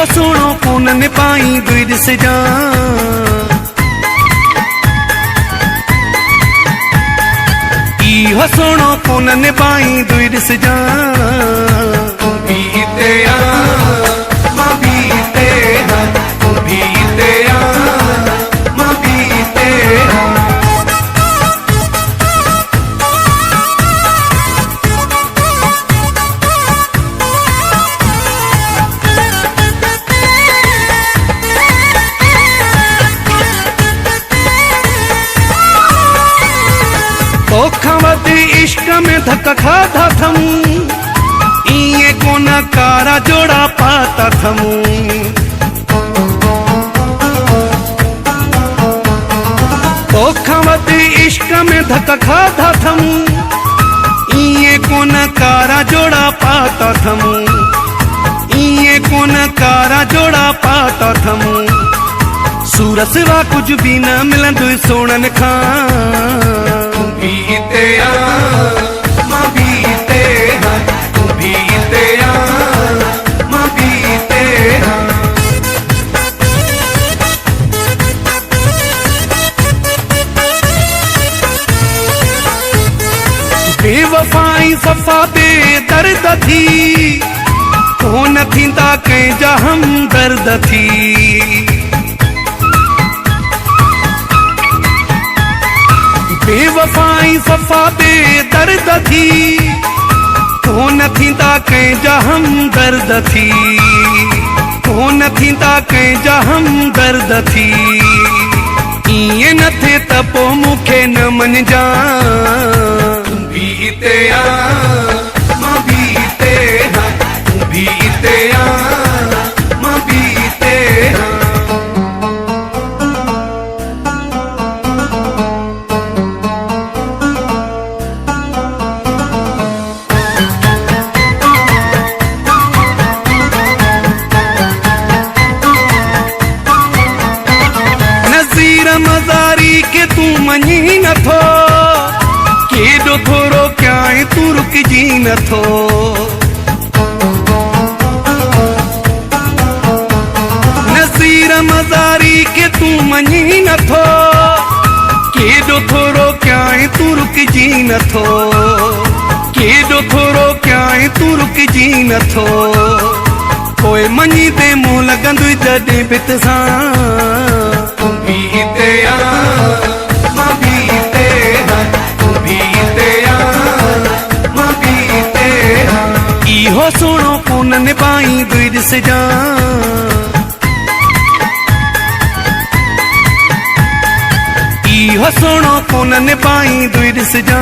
इहो सोनो कोन निभाई दुई ॾिस जा इहो सोनो कोन निभाई दुई ॾिस जा तूं भी हिते आ मां भी हिते आहियां तूं भी हिते आ मां भी हिते आहियां तोखां वधी इश्क में धक खाधा थम इएं कोन कारा जोड़ा पाता थम तोखां वधी इश्क में धक खाधा थम इएं कोन कारा जोड़ा पाता थम इएं कोन कारा जोड़ा पाता थम सूर सिवा कुछ भी न मिलंदो सोनन खां तूं भी हिते आ मां भी हिते आहियां तूं भी हिते आ मां भी हिते आहियां बेवफाई सफ़ा बेदर्द थी कोन थींदा कंहिंजा हमदर्द थी बेवफाई सफ़ा बेदर्द थी कोन थींदा कंहिंजा हमदर्द थी कोन थींदा कंहिंजा हमदर्द थी इएं न थिए त पोइ मूंखे न मञिजा तूं भी हिते आ मां भी हिते आहियां तूं भी हिते आ मां भी हिते आहियां नज़ीर मज़ारी के तू मञी नथो केॾो थोरो कयां तू रुकिजी नथो नज़ीर मज़ारी के तू मञी नथो केॾो थोरो कयां तू रुकिजी नथो केॾो थोरो कयां तू रुकिजी नथो पोइ मञी ते मुंहुं लॻंदो जॾहिं भित सां तूं भी हिते आ मां भी हिते आहियां तूं भी हिते आ मां भी हिते आहियां इहो सोनो कोन निभाई दुई ॾिस जा इहो सोनो कोन निभाई दुई ॾिस जा